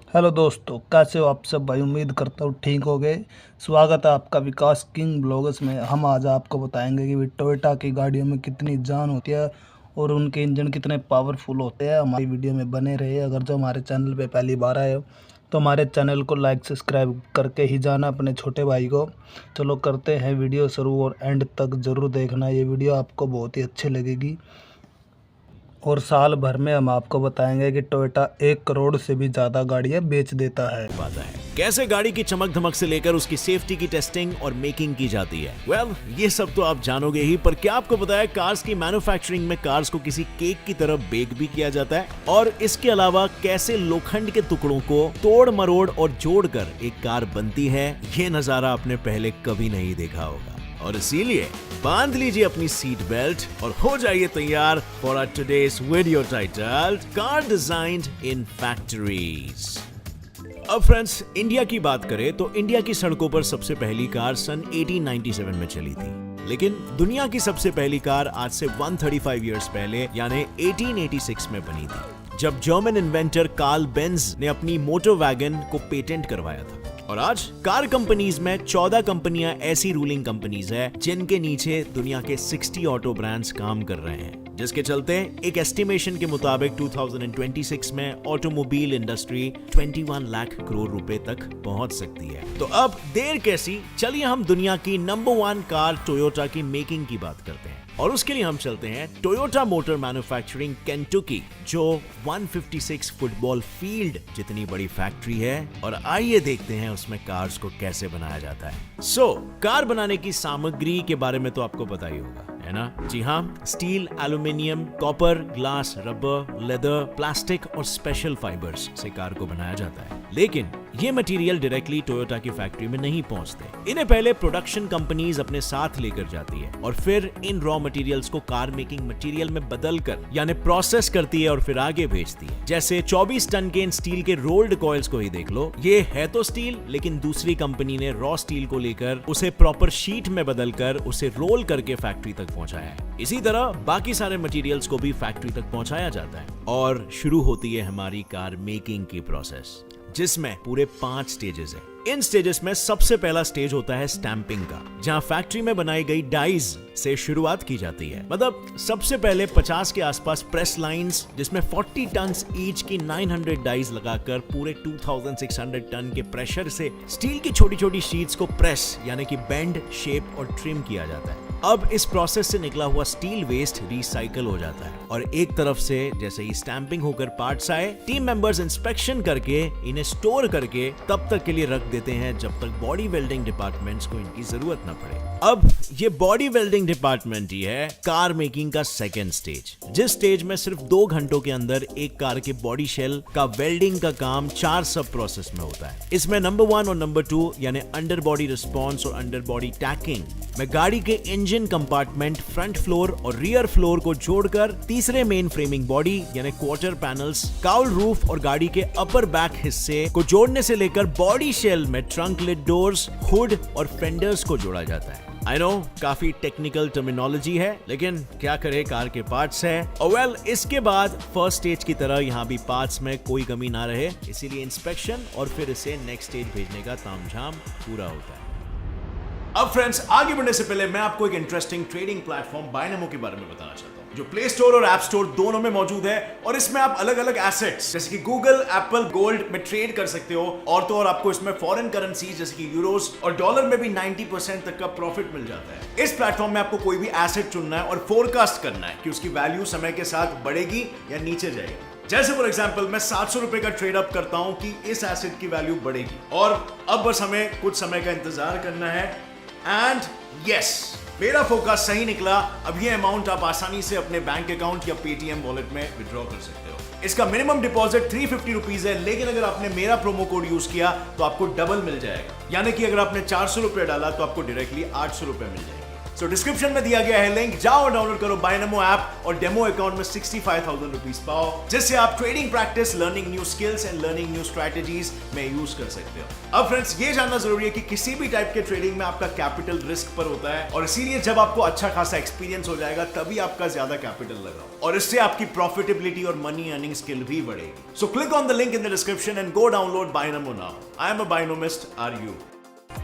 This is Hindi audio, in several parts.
हेलो दोस्तों, कैसे हो आप सब भाई। उम्मीद करता हूँ ठीक हो गए। स्वागत है आपका विकास किंग ब्लॉगर्स में। हम आज आपको बताएंगे कि टोयोटा की गाड़ियों में कितनी जान होती है और उनके इंजन कितने पावरफुल होते हैं। हमारी वीडियो में बने रहे। अगर जो हमारे चैनल पे पहली बार आए हो तो हमारे चैनल को लाइक सब्सक्राइब करके ही जाना अपने छोटे भाई को। चलो करते हैं वीडियो शुरू और एंड तक ज़रूर देखना। ये वीडियो आपको बहुत ही अच्छी लगेगी और साल भर में हम आपको बताएंगे कि टोयोटा 1 करोड़ से भी ज्यादा गाड़ियां बेच देता है। पाता है कैसे गाड़ी की चमक धमक से लेकर उसकी सेफ्टी की टेस्टिंग और मेकिंग की जाती है। ये सब तो आप जानोगे ही, पर क्या आपको पता है कार्स की मैन्युफैक्चरिंग में कार्स को किसी केक की तरह बेक भी किया जाता है, और इसके अलावा कैसे लोखंड के टुकड़ों को तोड़ मरोड़ और जोड़कर एक कार बनती है। ये नजारा आपने पहले कभी नहीं देखा होगा, और इसीलिए बांध लीजिए अपनी सीट बेल्ट और हो जाइए तैयार for our today's video titled car designed in factories. अब फ्रेंड्स, इंडिया की बात करें तो इंडिया की सड़कों पर सबसे पहली कार सन 1897 में चली थी, लेकिन दुनिया की सबसे पहली कार आज से 135 इयर्स पहले यानी 1886 में बनी थी, जब जर्मन इन्वेंटर कार्ल बेंज ने अपनी मोटर वैगन को पेटेंट करवाया था। और आज कार कंपनीज में 14 कंपनियां ऐसी रूलिंग कंपनीज है जिनके नीचे दुनिया के 60 ऑटो ब्रांड्स काम कर रहे हैं, जिसके चलते एक एस्टिमेशन के मुताबिक 2026 में ऑटोमोबाइल इंडस्ट्री 21 लाख करोड़ रुपए तक पहुंच सकती है। तो अब देर कैसी, चलिए हम दुनिया की नंबर 1 कार टोयोटा की मेकिंग की बात करते हैं, और उसके लिए हम चलते हैं टोयोटा मोटर मैन्युफैक्चरिंग केंटुकी, जो 156 फुटबॉल फील्ड जितनी बड़ी फैक्ट्री है, और आइए देखते हैं उसमें कार्स को कैसे बनाया जाता है। कार बनाने की सामग्री के बारे में तो आपको पता ही होगा, है ना? जी हाँ, steel, aluminium, copper, glass, rubber, leather, plastic और स्पेशल फाइबर्स से कार को बनाया जाता है। लेकिन ये मटेरियल डायरेक्टली टोयोटा की फैक्ट्री में नहीं पहुंचते। इन्हें पहले प्रोडक्शन कंपनीज अपने साथ लेकर जाती है और फिर इन रॉ मटेरियल्स को कार मेकिंग मटेरियल में बदलकर यानी प्रोसेस करती है और फिर आगे भेजती है। जैसे 24 टन के इन स्टील के रोल्ड कॉइल्स को ही देख लो। ये है तो स्टील, लेकिन दूसरी कंपनी ने रॉ स्टील को लेकर उसे प्रॉपर शीट में बदलकर उसे रोल करके फैक्ट्री तक पहुंचाया है। इसी तरह बाकी सारे मटेरियल्स को भी फैक्ट्री तक पहुंचाया जाता है और शुरू होती है हमारी कार मेकिंग की प्रोसेस, जिसमें पूरे 5 स्टेजेस हैं। इन स्टेजेस में सबसे पहला स्टेज होता है स्टैंपिंग का, जहां फैक्ट्री में बनाई गई डाइज से शुरुआत की जाती है। मतलब सबसे पहले 50 के आसपास प्रेस लाइंस, जिसमें 40 टन ईच की 900 डाइज लगाकर पूरे 2600 टन के प्रेशर से स्टील की छोटी छोटी शीट्स को प्रेस यानी कि बेंड, शेप और ट्रिम किया जाता है। अब इस प्रोसेस से निकला हुआ स्टील वेस्ट रिसाइकल हो जाता है, और एक तरफ से जैसे ही स्टैंपिंग होकर पार्ट्स आए, टीम मेंबर्स इंस्पेक्शन करके इन्हें स्टोर करके तब तक के लिए रख देते हैं जब तक बॉडी वेल्डिंग डिपार्टमेंट्स को इनकी जरूरत न पड़े। अब ये बॉडी वेल्डिंग डिपार्टमेंट ही है कार मेकिंग का सेकेंड स्टेज, जिस स्टेज में सिर्फ 2 घंटों के अंदर एक कार के बॉडी शेल का वेल्डिंग का काम 4 सब प्रोसेस में होता है। इसमें नंबर 1 और नंबर 2 यानी अंडर बॉडी रिस्पॉन्स और अंडर बॉडी टैकिंग में गाड़ी के इंजन कंपार्टमेंट, फ्रंट फ्लोर और रियर फ्लोर को जोड़कर तीसरे मेन फ्रेमिंग बॉडी यानी क्वार्टर पैनल्स, काउल रूफ और गाड़ी के अपर बैक हिस्से को जोड़ने से लेकर बॉडी शेल में ट्रंक लिड डोर्स, हुड और फेंडर्स को जोड़ा जाता है। आई नो काफी टेक्निकल टर्मिनोलॉजी है, लेकिन क्या करे, कार के पार्ट्स है। और इसके बाद फर्स्ट स्टेज की तरह यहाँ भी पार्ट्स में कोई कमी ना रहे, इसीलिए इंस्पेक्शन और फिर इसे नेक्स्ट स्टेज भेजने का तामझाम पूरा होता है। अब फ्रेंड्स, आगे बढ़ने से पहले मैं आपको एक इंटरेस्टिंग ट्रेडिंग प्लेटफॉर्म बायनेमो के बारे में बताना चाहता हूं, जो प्ले स्टोर और ऐप स्टोर दोनों में मौजूद है, और इसमें आप अलग अलग एसेट्स जैसे कि गूगल, एप्पल, गोल्ड में ट्रेड कर सकते हो, और तो और आपको इसमें फॉरेन करेंसी जैसे कि यूरोस और डॉलर में भी 90% तक का प्रॉफिट मिल जाता है। इस प्लेटफॉर्म में आपको कोई भी एसेट चुनना है और फोरकास्ट करना है कि उसकी वैल्यू समय के साथ बढ़ेगी या नीचे जाएगी। जैसे फॉर एग्जांपल मैं 700 रुपए का ट्रेड अप करता हूं कि इस एसेट की वैल्यू बढ़ेगी, और अब बस हमें कुछ समय का इंतजार करना है। एंड यस, मेरा फोकस सही निकला। अब ये अमाउंट आप आसानी से अपने बैंक अकाउंट या पेटीएम वॉलेट में विड्रॉ कर सकते हो। इसका मिनिमम डिपॉजिट 350 रुपीज है, लेकिन अगर आपने मेरा प्रोमो कोड यूज किया तो आपको डबल मिल जाएगा, यानी कि अगर आपने 400 रुपए डाला तो आपको डायरेक्टली 800 रुपए मिल जाएंगे। सो डिस्क्रिप्शन में दिया गया है लिंक, जाओ और डाउनलोड करो बाइनोमो ऐप और डेमो अकाउंट में 65,000 रुपीज पाओ, जिससे आप trading practice, learning new skills and learning new strategies में यूज कर सकते हो। अब फ्रेंड्स, ये जानना जरूरी है कि किसी भी टाइप के ट्रेडिंग में आपका कैपिटल रिस्क पर होता है, और इसीलिए जब आपको अच्छा खासा एक्सपीरियंस हो जाएगा तभी आपका ज्यादा कैपिटल लगा, और इससे आपकी प्रॉफिटेबिलिटी और मनी अर्निंग स्किल भी बढ़ेगी। So click on the link in the description and go download Binomo now. I am a Binomist, are you?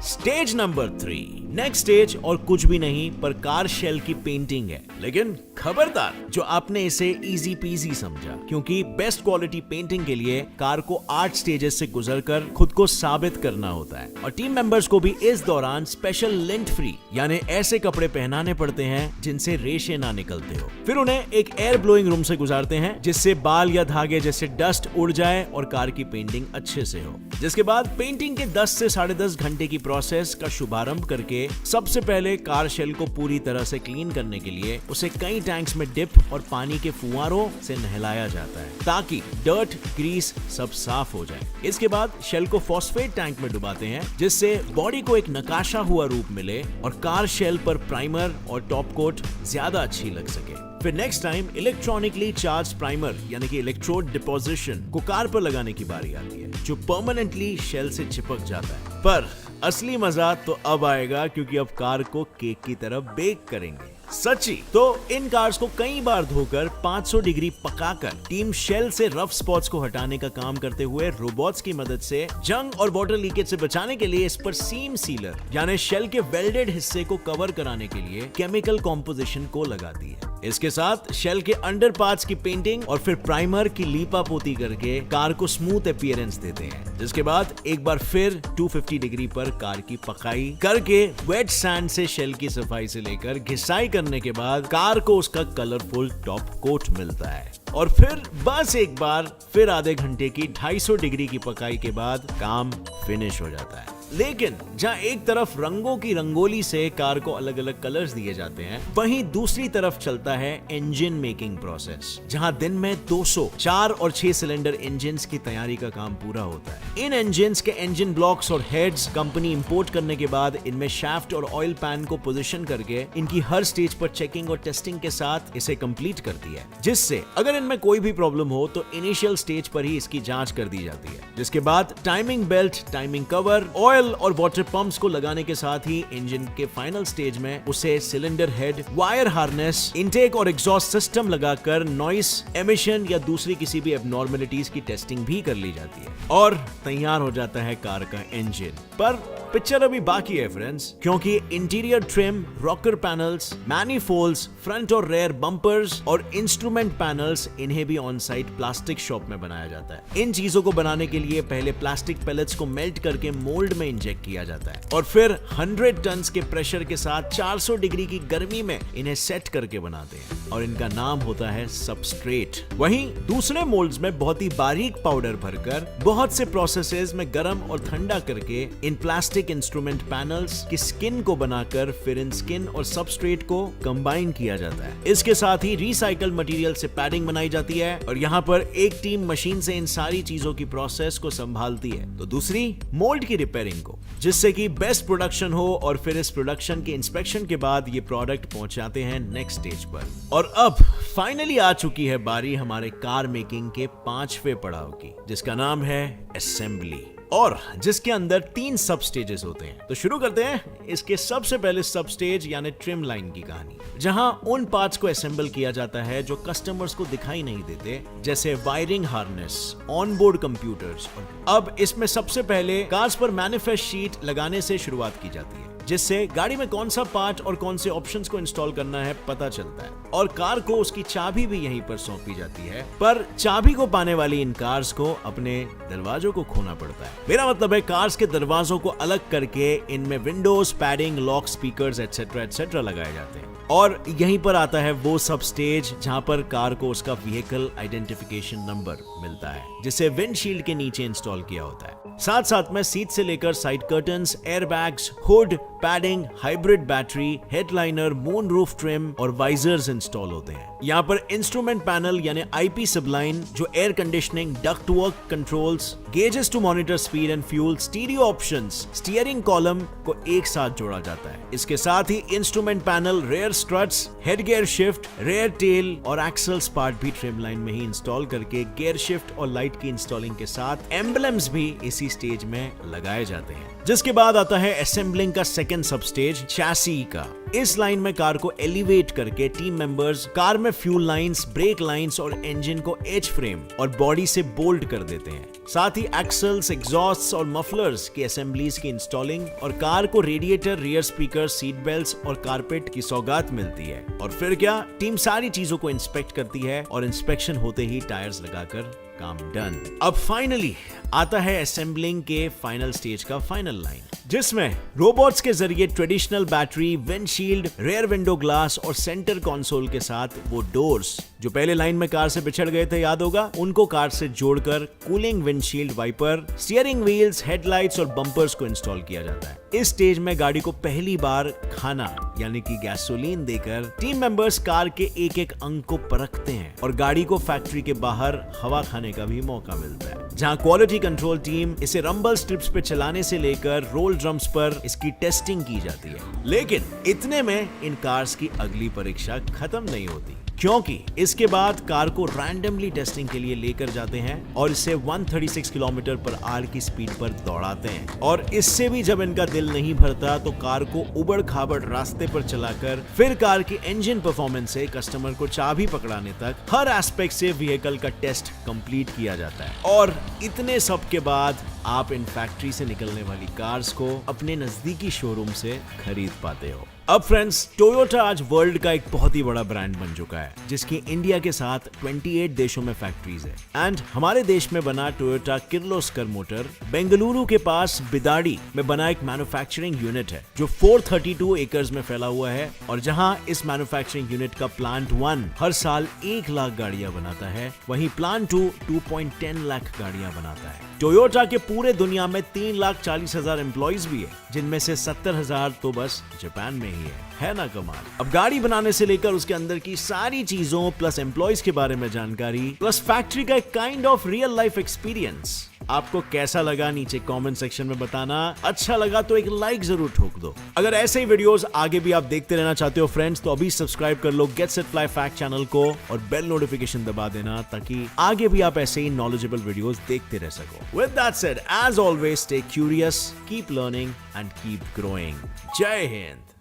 Stage number 3, next stage और कुछ भी नहीं पर कार शेल की पेंटिंग है। लेकिन खबरदार जो आपने इसे इजी पीजी समझा, क्योंकि बेस्ट क्वालिटी पेंटिंग के लिए कार को 8 स्टेजेस से गुजरकर खुद को साबित करना होता है, और टीम मेंबर्स को भी इस दौरान स्पेशल लिंट फ्री यानी ऐसे कपड़े पहनाने पड़ते हैं जिनसे रेशे ना निकलते हो। फिर उन्हें एक एयर ब्लोइंग रूम से गुजारते हैं जिससे बाल या धागे जैसे डस्ट उड़ जाए और कार की पेंटिंग अच्छे से हो। जिसके बाद पेंटिंग के 10 से 10.5 घंटे की प्रोसेस का शुभारंभ करके सबसे पहले कार शेल को पूरी तरह से क्लीन करने के लिए उसे कई टैंक्स में डिप और पानी के फुहारों से नहलाया जाता है ताकि डर्ट, ग्रीस सब साफ हो जाए। इसके बाद शेल को फॉस्फेट टैंक में डुबाते हैं जिससे बॉडी को एक नकाशा हुआ रूप मिले और कार शेल पर प्राइमर और टॉप कोट ज्यादा अच्छी लग सके। फिर next time electronically charge primer यानी कि इलेक्ट्रोड डिपोजिशन को कार पर लगाने की बारी आती है, जो परमानेंटली शेल से चिपक जाता है। पर असली मजा तो अब आएगा, क्योंकि अब कार को केक की तरह बेक करेंगे। सच्ची तो इन कार्स को कई बार धोकर 500 डिग्री पकाकर टीम शेल से रफ स्पॉट्स को हटाने का काम करते हुए रोबोट्स की मदद से जंग और वाटर लीकेज से बचाने के लिए इस पर सीम सीलर यानी शेल के वेल्डेड हिस्से को कवर कराने के लिए केमिकल कॉम्पोजिशन को लगाती है। इसके साथ शेल के अंडर पार्ट्स की पेंटिंग और फिर प्राइमर की लीपा पोती करके कार को स्मूथ अपीयरेंस देते हैं। जिसके बाद एक बार फिर 250 डिग्री पर कार की पकाई करके वेट सैंड से शेल की सफाई से लेकर घिसाई करने के बाद कार को उसका कलरफुल टॉप कोट मिलता है, और फिर बस एक बार फिर आधे घंटे की 250 डिग्री की पकाई के बाद काम फिनिश हो जाता है। लेकिन जहां एक तरफ रंगों की रंगोली से कार को अलग अलग कलर्स दिए जाते हैं, वहीं दूसरी तरफ चलता है इंजन मेकिंग प्रोसेस, जहां दिन में 200 4 और 6 सिलेंडर इंजन्स की तैयारी का काम पूरा होता है। इन इंजन्स के इंजन ब्लॉक्स और हेड्स कंपनी इंपोर्ट करने के बाद इनमें शाफ्ट और ऑयल पैन को पोजीशन करके इनकी हर स्टेज पर चेकिंग और टेस्टिंग के साथ इसे कंप्लीट करती है, जिससे अगर इनमें कोई भी प्रॉब्लम हो तो इनिशियल स्टेज पर ही इसकी जांच कर दी जाती है। जिसके बाद timing belt, timing cover, oil और वाटर पंप्स को लगाने के साथ ही इंजन के फाइनल स्टेज में उसे cylinder head, wire harness, intake और एग्जॉस्ट सिस्टम लगाकर नॉइस, एमिशन या दूसरी किसी भी एबनॉर्मलिटीज की टेस्टिंग भी कर ली जाती है और तैयार हो जाता है कार का इंजन। पर पिक्चर अभी बाकी है फ्रेंड्स, क्योंकि interior trim, rocker panels, मैनिफोल्ड्स, front और रेयर बम्पर्स और इंस्ट्रूमेंट पैनल्स इन्हें भी ऑन साइट प्लास्टिक शॉप में बनाया जाता है। इन चीजों को बनाने के लिए पहले प्लास्टिक पेलेट्स को मेल्ट करके मोल्ड में इंजेक्ट किया जाता है और फिर 100 टन के प्रेशर के साथ 400 डिग्री की गर्मी में इन्हें सेट करके बनाते हैं और इनका नाम होता है सबस्ट्रेट। वहीं दूसरे मोल्ड्स में बहुत ही बारीक पाउडर भरकर बहुत से प्रोसेसेस में गर्म और ठंडा करके इन प्लास्टिक इंस्ट्रूमेंट पैनल्स की स्किन को बनाकर फिर इन स्किन और सबस्ट्रेट को कंबाइन किया जाता है। इसके साथ ही रिसाइकल्ड मटेरियल से पैडिंग बनाई जाती है और यहाँ पर एक टीम मशीन से इन सारी चीजों की प्रोसेस को संभालती है, तो दूसरी मोल्ड की रिपेयरिंग को, जिससे कि बेस्ट प्रोडक्शन हो और फिर इस प्रोडक्शन के इंस्पेक्शन के बाद ये प्रोडक्ट पहुंचाते हैं नेक्स्ट स्टेज पर। और अब फाइनली आ चुकी है बारी हमारे कार मेकिंग के 5वें पड़ाव की, जिसका नाम है असेंबली, और जिसके अंदर 3 सब स्टेजेस होते हैं। तो शुरू करते हैं इसके सबसे पहले सब स्टेज यानी ट्रिम लाइन की कहानी, जहां उन पार्ट्स को असेंबल किया जाता है जो कस्टमर्स को दिखाई नहीं देते, जैसे वायरिंग हार्नेस, ऑनबोर्ड कंप्यूटर्स। अब इसमें सबसे पहले कार्स पर मैनिफेस्ट शीट लगाने से शुरुआत की जाती है, जिससे गाड़ी में कौन सा पार्ट और कौन से ऑप्शंस को इंस्टॉल करना है पता चलता है, और कार को उसकी चाबी भी यहीं पर सौंपी जाती है। पर चाबी को पाने वाली इन कार्स को अपने दरवाजों को खोना पड़ता है। मेरा मतलब है कार्स के दरवाजों को अलग करके इनमें Windows, padding, lock, speakers etcetera लगाए जाते हैं। और यहीं पर आता है वो सब स्टेज जहां पर कार को उसका व्हीकल आइडेंटिफिकेशन नंबर मिलता है, जिसे विंडशील्ड के नीचे इंस्टॉल किया होता है। साथ साथ में सीट से लेकर side curtains, airbags, hood, padding, hybrid battery, headliner, moon roof trim और वाइजर्स इंस्टॉल होते हैं। यहाँ पर इंस्ट्रूमेंट पैनल यानी आईपी सबलाइन जो air conditioning, duct work controls, gauges to monitor speed and fuel, stereo options, steering column को एक साथ जोड़ा जाता है। इसके साथ ही instrument panel, rear struts, head gear shift, rear tail और एक्सल्स पार्ट भी ट्रिम लाइन में ही इंस्टॉल करके गियर शिफ्ट और लाइट की इंस्टॉलिंग के साथ एम्बलम्स भी इसी स्टेज में लगाए जाते हैं। जिसके बाद आता है असेंबलिंग का सेकंड सब स्टेज, चैसी का। इस लाइन में कार को एलिवेट करके टीम मेंबर्स कार में फ्यूल लाइंस, ब्रेक लाइंस और इंजन को एच फ्रेम और बॉडी से बोल्ट कर देते हैं। साथ ही एक्सल्स, एग्जॉस्ट्स और मफलर्स की असेंबलीज की इंस्टॉलिंग और कार को radiator, rear speaker, seat belts और कारपेट की सौगात मिलती है। और फिर क्या, टीम सारी चीजों को इंस्पेक्ट करती है और इंस्पेक्शन होते ही टायर्स लगाकर काम डन। अब फाइनली आता है असेंबलिंग के फाइनल स्टेज का फाइनल लाइन, जिसमें रोबोट्स के जरिए traditional battery, windshield, rear window glass और सेंटर कंसोल के साथ वो डोर्स जो पहले लाइन में कार से बिछड़ गए थे, याद होगा, उनको कार से जोड़कर cooling, windshield wiper, steering wheels, headlights और बम्पर्स को इंस्टॉल किया जाता है। इस स्टेज में गाड़ी को पहली बार खाना यानी कि गैसोलीन देकर टीम मेंबर्स कार के एक एक अंग को परखते हैं और गाड़ी को फैक्ट्री के बाहर हवा खाने का भी मौका मिलता है, जहां क्वालिटी कंट्रोल टीम इसे रंबल स्ट्रिप्स पे चलाने से लेकर रोल ड्रम्स पर इसकी टेस्टिंग की जाती है। लेकिन इतने में इन कार्स की अगली परीक्षा खत्म नहीं होती, क्योंकि इसके बाद कार को रैंडमली टेस्टिंग के लिए लेकर जाते हैं और इसे 136 किलोमीटर पर आवर की स्पीड पर दौड़ाते हैं। और इससे भी जब इनका दिल नहीं भरता तो कार को उबड़ खाबड़ रास्ते पर चलाकर फिर कार की इंजन परफॉर्मेंस से कस्टमर को चाबी पकड़ाने तक हर एस्पेक्ट से व्हीकल का टेस्ट कंप्लीट किया जाता है। और इतने सब के बाद आप इन फैक्ट्री से निकलने वाली कार्स को अपने नजदीकी शोरूम से खरीद पाते हो। अब फ्रेंड्स, टोयोटा आज वर्ल्ड का एक बहुत ही बड़ा ब्रांड बन चुका है, जिसकी इंडिया के साथ 28 देशों में फैक्ट्रीज है। एंड हमारे देश में बना टोयोटा किर्लोस्कर मोटर बेंगलुरु के पास बिदाड़ी में बना एक मैन्युफैक्चरिंग यूनिट है, जो 432 एकर्स में फैला हुआ है और जहां इस मैन्युफैक्चरिंग यूनिट का प्लांट 1 हर साल 1 लाख गाड़ियां बनाता है, वहीं प्लांट 2 2.10 लाख गाड़ियां बनाता है। टोयोटा के पूरे दुनिया में 3,40,000 एम्प्लॉइज भी है, जिनमें से 70,000 तो बस जापान में ही है ना कमाल। अब गाड़ी बनाने से लेकर उसके अंदर की सारी चीजों प्लस एम्प्लॉइज के बारे में जानकारी प्लस फैक्ट्री का एक kind of real life experience आपको कैसा लगा नीचे कमेंट सेक्शन में बताना। अच्छा लगा तो एक लाइक जरूर ठोक दो। अगर ऐसे ही वीडियोस आगे भी आप देखते रहना चाहते हो फ्रेंड्स, तो अभी सब्सक्राइब कर लो get set fly fact channel को और बेल नोटिफिकेशन दबा देना, ताकि आगे भी आप ऐसे ही नॉलेजेबल वीडियोस देखते रह सको। With that said, as always stay curious, keep learning and keep growing. जय हिंद।